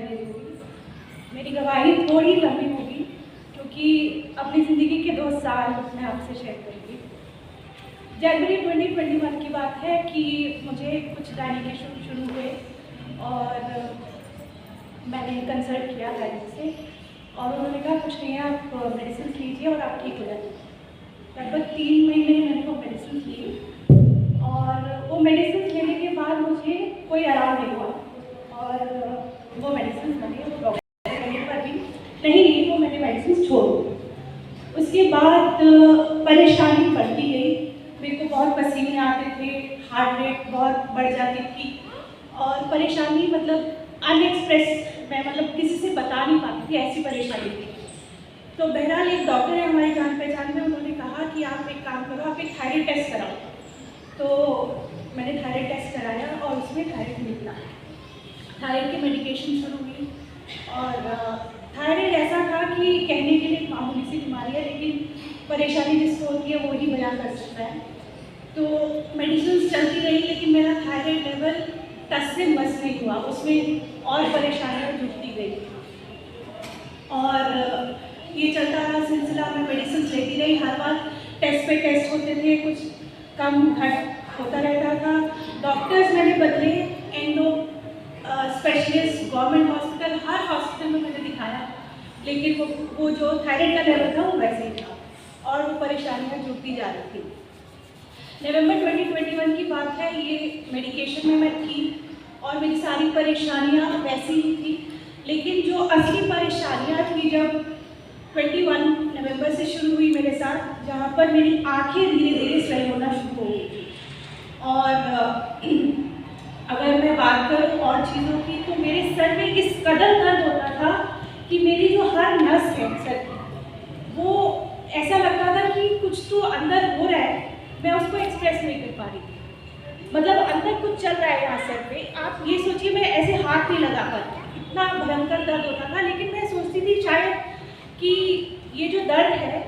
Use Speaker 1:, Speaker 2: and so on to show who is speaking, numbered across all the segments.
Speaker 1: दे रही होगी। मेरी गवाही थोड़ी लंबी होगी क्योंकि अपनी ज़िंदगी के 2 साल मैं आपसे शेयर करूँगी। जनवरी 2021 की बात है कि मुझे कुछ गायनिक इशू शुरू हुए और मैंने कंसल्ट किया गायनिक से और उन्होंने कहा कुछ नहीं है, आप मेडिसिन लीजिए और आप ठीक हो जाएंगे। लगभग 3 महीने मैंने वो मेडिसिन ली और वो मेडिसिन लेने के बाद मुझे कोई आराम नहीं हुआ और वो मेडिसिन मैंने डॉक्टर कहने पर भी नहीं ली, वो मैंने मेडिसिन छोड़ दी। उसके बाद परेशानी बढ़ती गई, मेरे को बहुत पसीने आते थे, हार्ट रेट बहुत बढ़ जाती थी और परेशानी मतलब अनएक्सप्रेस, मैं मतलब किसी से बता नहीं पाती थी, ऐसी परेशानी थी। तो बहरहाल एक डॉक्टर है हमारी जान पहचान में, उन्होंने कहा कि आप एक काम करो, आप एक थायराइड टेस्ट कराओ। तो मैंने थायराइड टेस्ट कराया और उसमें थायराइड निकला। थायराइड की मेडिकेशन शुरू हुई और थायराइड ऐसा था कि कहने के लिए मामूली सी बीमारी है, लेकिन परेशानी जिसको होती है वो ही बयान कर सकता है। तो मेडिसिन चलती रही लेकिन मेरा थायराइड लेवल टस से मस नहीं हुआ, उसमें और परेशानियाँ जुटती गई और ये चलता रहा सिलसिला। मैं मेडिसिन लेती रही, हर बार टेस्ट पे टेस्ट होते थे, कुछ कम घट होता रहता था। डॉक्टर्स मैंने बदले, एंडो स्पेशलिस्ट, गवर्नमेंट हॉस्पिटल, हर हॉस्पिटल में मैंने दिखाया, लेकिन वो जो थायराइड का लेवल था वो वैसे ही था और वो परेशानियाँ जुटती जा रही थी। नवंबर 2021 की बात है, ये मेडिकेशन में मैं थी और मेरी सारी परेशानियाँ वैसी ही थी, लेकिन जो असली परेशानियाँ थी जब 21 नवंबर से शुरू हुई मेरे साथ, जहाँ पर मेरी आँखें धीरे धीरे स्वेल होना शुरू हो गई थी। और अगर मैं बात करूँ और चीज़ों की, तो मेरे सर में इस कदर दर्द होता था कि मेरी जो हर नस है सर की, वो ऐसा लगता था कि कुछ तो अंदर हो रहा है, मैं उसको एक्सप्रेस नहीं कर पा रही थी। मतलब अंदर कुछ चल रहा है यहाँ सर पे, आप ये सोचिए मैं ऐसे हाथ नहीं लगा पाती, इतना भयंकर दर्द होता था। लेकिन मैं सोचती थी शायद कि ये जो दर्द है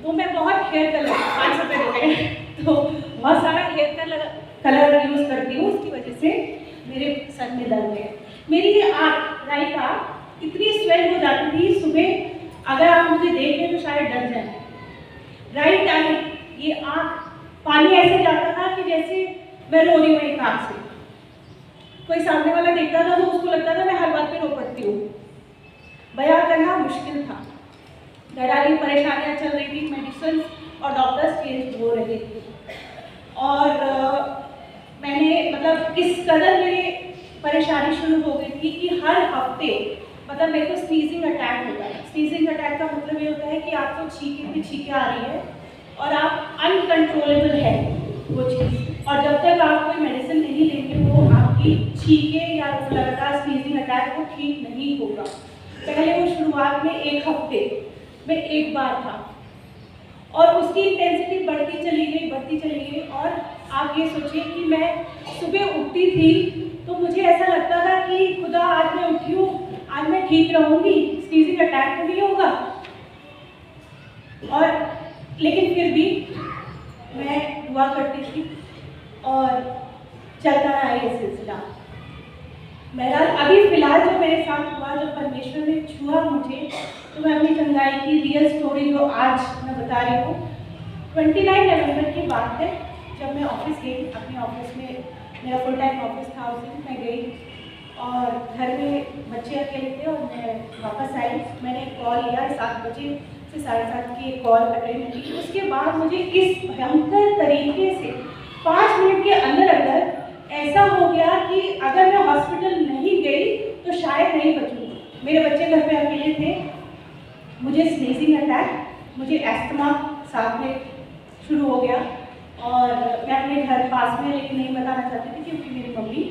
Speaker 1: वो मैं बहुत हेयर कलर 5 रुपये हो गए तो बहुत सारा हेयर कलर यूज़ करती हूँ, उसकी वजह से मेरे सर में दर्द है। मेरी ये आँख, राइट आँख इतनी स्वेल हो जाती थी, सुबह अगर आप मुझे देखें तो शायद डर जाए। राइट आई, ये आँख पानी ऐसे जाता था कि जैसे मैं रो रही हूँ एक आँख से। कोई सामने वाला देखता था तो उसको लगता था मैं हर बात पे रो पड़ती हूँ। बयान करना मुश्किल था। घरेलू परेशानियाँ चल रही थी, मेडिसिन और डॉक्टर्स चेंज हो रहे थे और मैंने मतलब इस कदर मेरी परेशानी शुरू हो गई थी कि हर हफ्ते मतलब मेरे को स्नीजिंग अटैक होता है। स्नीजिंग अटैक का मतलब ये होता है कि आपको छींके पे छींके आ रही है और आप अनकंट्रोलेबल है वो चीज़, और जब तक आप कोई मेडिसिन नहीं लेंगे वो आपकी छींके या लगातार स्नीजिंग अटैक वो ठीक नहीं होगा। पहले वो शुरुआत में 1 हफ्ते में 1 बार था और उसकी इंटेंसिटी बढ़ती चली गई और आप ये सोचिए कि मैं सुबह उठती थी तो मुझे ऐसा लगता था कि खुदा आज मैं उठी हूँ, आज मैं ठीक रहूँगी, स्नीजिंग अटैक तो नहीं होगा। और लेकिन फिर भी मैं दुआ करती थी और चलता रहा ये सिलसिला। बहरहाल अभी फ़िलहाल जो मेरे साथ हुआ, जो परमेश्वर ने छुआ मुझे, तो मैं अपनी चंगाई की रियल स्टोरी जो आज मैं बता रही हूँ। 29 नवंबर की बात है, जब मैं ऑफिस गई, अपने ऑफिस में मेरा फुल टाइम ऑफिस था, उस दिन मैं गई और घर में बच्चे अकेले थे और मैं वापस आई। मैंने एक कॉल लिया, 7 बजे से 7:30 की एक कॉल अटेंड की। उसके बाद मुझे इस भयंकर तरीके से 5 मिनट के अंदर ऐसा हो गया कि अगर मैं हॉस्पिटल नहीं गई तो शायद नहीं बचूंगी। मेरे बच्चे घर पे अकेले थे, मुझे स्नीजिंग अटैक, मुझे एस्थमा साथ में शुरू हो गया और मैं अपने घर पास में, लेकिन नहीं बताना चाहती थी क्योंकि मेरी मम्मी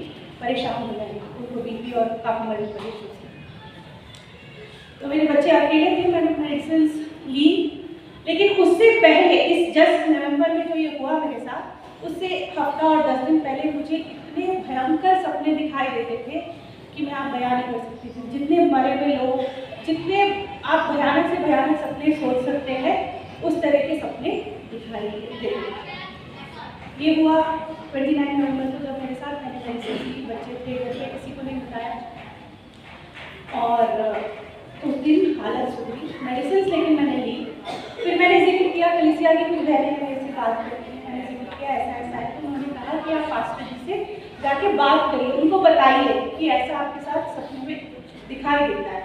Speaker 1: परेशान हो गई, उनको बीपी और काफ़ी मरीज परेशान थी। तो मेरे बच्चे अकेले थे, मैंने मेडिसिन ली, लेकिन उससे पहले इस जस्ट नवंबर में जो ये हुआ मेरे साथ, उससे हफ्ता और 10 दिन पहले मुझे इतने भयंकर सपने दिखाई देते थे कि मैं आप बयान नहीं कर सकती थी। जितने मरे हुए लोग, जितने आप भयानक से भयानक सपने सोच सकते हैं, उस तरह के सपने दिखाई देते थे। ये हुआ 29 नवंबर को जब मेरे साथ, मैंने मेडिसिन ली, बच्चे थे घर पे, किसी को नहीं बताया। और उस दिन हालत सुधरी, मेडिसिन लेकिन मैंने ली। फिर मैंने जिक्र किया, कलीसिया की कुछ बहनें मेरे से बात करती हैं, मैंने जिक्र किया ऐसा ऐसा है, तो उन्होंने कहा कि आप पास्टर जी से जाके बात करिए, उनको बताइए कि ऐसा आपके साथ सपने में दिखाई देता है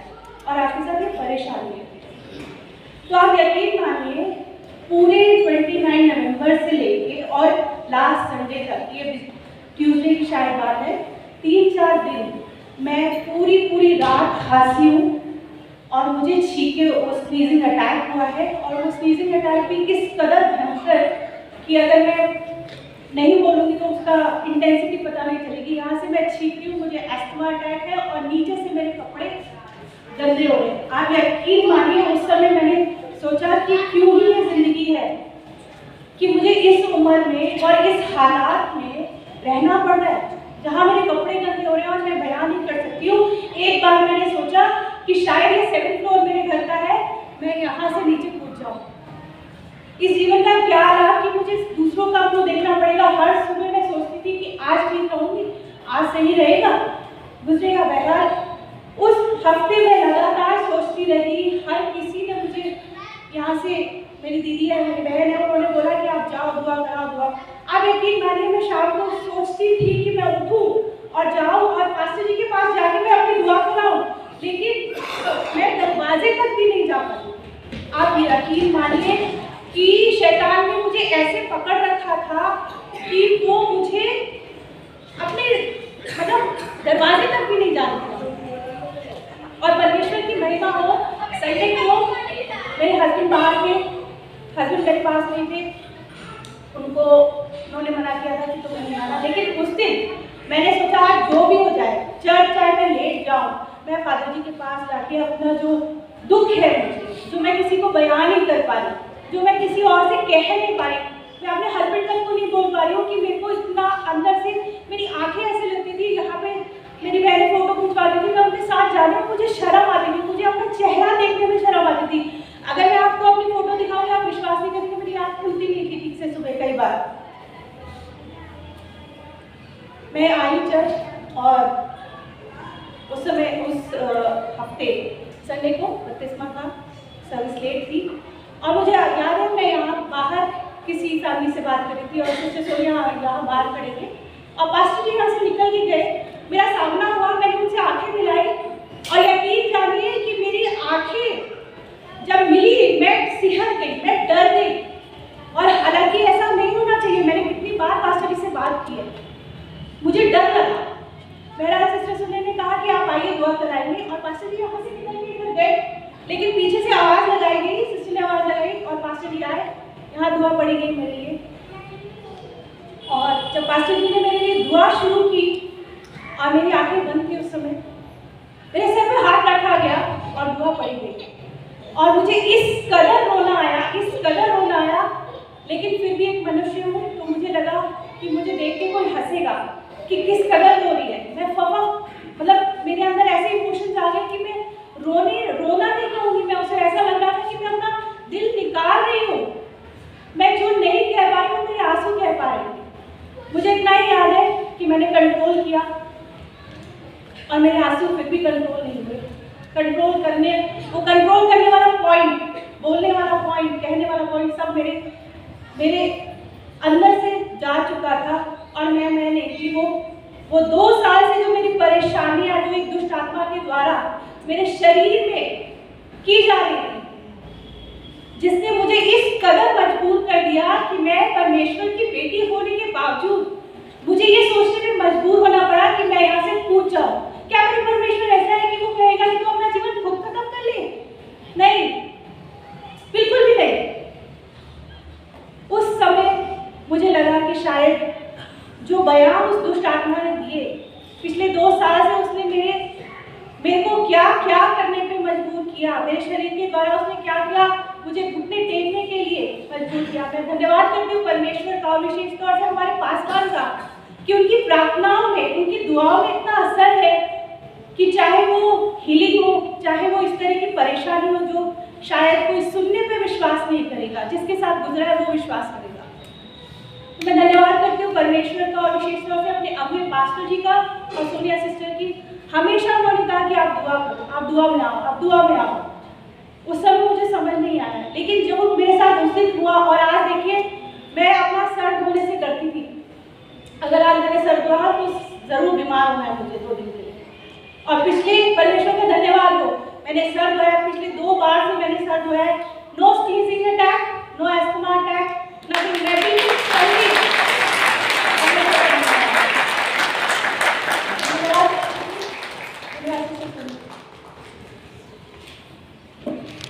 Speaker 1: और आपके साथ ये परेशानी है। तो आप यकीन मानिए पूरे 29 नवंबर से लेके और लास्ट संडे तक, ये ट्यूसडे की शायद बात है, 3-4 दिन मैं पूरी रात खांसी हूँ और मुझे छींके वो स्नीजिंग अटैक हुआ है। और वो स्नीजिंग अटैक भी किस कदर भयंकर कि अगर मैं नहीं बोलूँगी तो उसका इंटेंसिटी पता नहीं चलेगी। यहाँ से मैं छींक रही हूँ, मुझे एस्थमा अटैक है और नीचे से मेरे कपड़े गंदे हो रहे हैं। आप यकीन मानिए उस समय मैंने सोचा कि क्यों ही ये जिंदगी है कि मुझे इस उम्र में और इस हालात में रहना पड़ रहा है, जहाँ मेरे कपड़े गंदे हो रहे हैं और मैं बयान नहीं कर सकती हूँ। एक बार मैंने सोचा कि शायद ये 7th फ्लोर मेरे घर का है, मैं यहाँ से नीचे कूद जाऊँ। इस जीवन का क्या रहा कि मुझे दूसरों का को देखना पड़ेगा। हर सुबह मैं सोचती थी कि आज ठीक रहूँगी, आज सही रहेगा, गुजरेगा। बहरहाल उस हफ्ते में लगातार सोचती रही। हर किसी ने मुझे यहाँ से, मेरी दीदी है, मेरी बहन है, उन्होंने बोला कि आप जाओ दुआ कराओ दुआ। आप यकीन मानिए मैं शाम को सोचती थी कि मैं उठूं और जाऊं और पास्टर जी के पास जाके मैं अपनी दुआ कराऊं, लेकिन मैं दरवाजे तक भी नहीं जा पाती। आप यकीन मानिए कि शैतान ने मुझे ऐसे पकड़ रखा था कि वो मुझे अपने दरवाजे तक भी नहीं जाने दिया। और परमेश्वर की महिमा हो, संडे को मेरे हस्बैंड बाहर थे, हस्बैंड मेरे पास नहीं थे, उन्होंने मना किया था कि तुम्हें नहीं आना। लेकिन उस दिन मैंने सोचा जो भी हो जाए, चर्च चाहे मैं लेट जाऊँ, मैं फादर जी के पास जाके अपना जो दुख है मुझे, जो मैं किसी को बयान नहीं कर पा रही, जो मैं किसी और से कह नहीं पा रही, मैं अपने हस्बैंड तक को नहीं बोल पा रही हूँ कि मेरे को इतना अंदर से मेरी आंखें ऐसे लगती थी। यहाँ पे मेरी बहन फोटो खिंचवाती थी, मैं उनके साथ जाने में मुझे शर्म आती थी, मुझे अपना चेहरा देखने में शर्म आती थी। अगर मैं आपको अपनी फोटो दिखाऊंगी आप विश्वास नहीं करेंगे, मेरी आँख खुलती नहीं थी ठीक से सुबह। कई बार मैं आई चर्च और उस समय उस हफ्ते संडे को बपतिस्मा का सर्विस लेट थी और मुझे याद है मैं यहाँ बाहर किसी फैमिली से बात कर रही थी और उससे सोनिया यहाँ बाहर खड़े थे और पास्टर जी यहाँ से निकल के गए, मेरा सामना हुआ, मैंने उनसे आंखें मिलाई और यकीन जानिए कि मेरी आंखें जब मिली मैं सिहर गई, मैं डर गई। और हालांकि ऐसा नहीं होना चाहिए, मैंने कितनी बार पास्टर जी से बात की है, मुझे डर लगा। मेरा सिस्टर सुनने ने कहा कि आप आइए दुआ कराएंगे और पास्टर जी यहाँ से निकल के इधर गए, लेकिन पीछे से आवाज़ लगाई गई, सिस्टर ने आवाज़ लगाई और पास्टर जी आए, यहाँ दुआ पड़ी गई मेरे लिए। और जब पास्टर जी ने मेरे लिए दुआ शुरू की और मेरी आंखें बंद थी उस समय, मेरे सर पे हाथ रखा गया और दुआ पड़ी गई और मुझे इस कदर रोना आया, लेकिन फिर भी एक मनुष्य हूँ तो मुझे लगा कि मुझे देख के कोई हंसेगा कि किस कदर रो रही है। मैं मतलब मेरे अंदर ऐसे इमोशंस आ गए कि मैं रोना नहीं कहूँगी, मैं उसे ऐसा लग रहा था कि मैं अपना दिल निकाल रही हूँ, मैं जो नहीं कह पा रही हूँ मेरे आंसू कह पा रही हूँ। मुझे इतना ही याद है कि मैंने कंट्रोल किया और मेरे आंसू फिर भी कंट्रोल नहीं हुए। कंट्रोल करने वाला पॉइंट, बोलने वाला पॉइंट, कहने वाला पॉइंट सब मेरे अंदर से जा चुका था और मैंने कि वो 2 साल से जो मेरी परेशानियां जो एक दुष्ट आत्मा के द्वारा मेरे शरीर में की जा रही थी, जिसने मुझे इस कदर मजबूर कर दिया कि मैं परमेश्वर की बेटी होने के बावजूद मुझे ये सोचने में मजबूर होना पड़ा कि मैं यहाँ से कूद जाऊँ। क्या मेरे परमेश्वर ऐसा है कि वो कहेगा कि तुम अपना जीवन खुद खत्म कर ले? नहीं, बिल्कुल भी नहीं। उस समय मुझे लगा कि शायद जो बयान उस दुष्ट आत्मा ने दिए पिछले 2 साल से, उसने मेरे को क्या क्या करने पे मजबूर किया, मेरे शरीर के द्वारा उसने क्या किया, मुझे घुटने टेकने के लिए मजबूर किया। मैं धन्यवाद करती हूँ परमेश्वर का, विशेष तौर से हमारे पासवान का, कि उनकी प्रार्थनाओं में, उनकी दुआओं में इतना असर है कि चाहे वो हीलिंग हो, चाहे वो इस तरह की परेशानी हो जो शायद कोई सुनने पे विश्वास नहीं करेगा, जिसके साथ गुजरा है वो विश्वास करेगा। तो मैं धन्यवाद करती हूँ परमेश्वर का और विशेष तौर से अपने अगले पास्टर जी का और सोनिया सिस्टर की। हमेशा उन्होंने कहा कि आप दुआ करो, आप अब दुआ में आओ, अब दुआ में आओ। उस समय मुझे समझ नहीं आया, लेकिन जो मेरे साथ उस दिन हुआ और आज देखिए मैं अपना सर धोने से डरती थी। अगर आज मैंने सर धोया तो जरूर बीमार होना है मुझे 2 दिन के लिए। और पिछले परमेश्वर का धन्यवाद हो, मैंने सर धोया, पिछले 2 बार से मैंने सर धोया है। No sneezing attack, no asthma attack, nothing,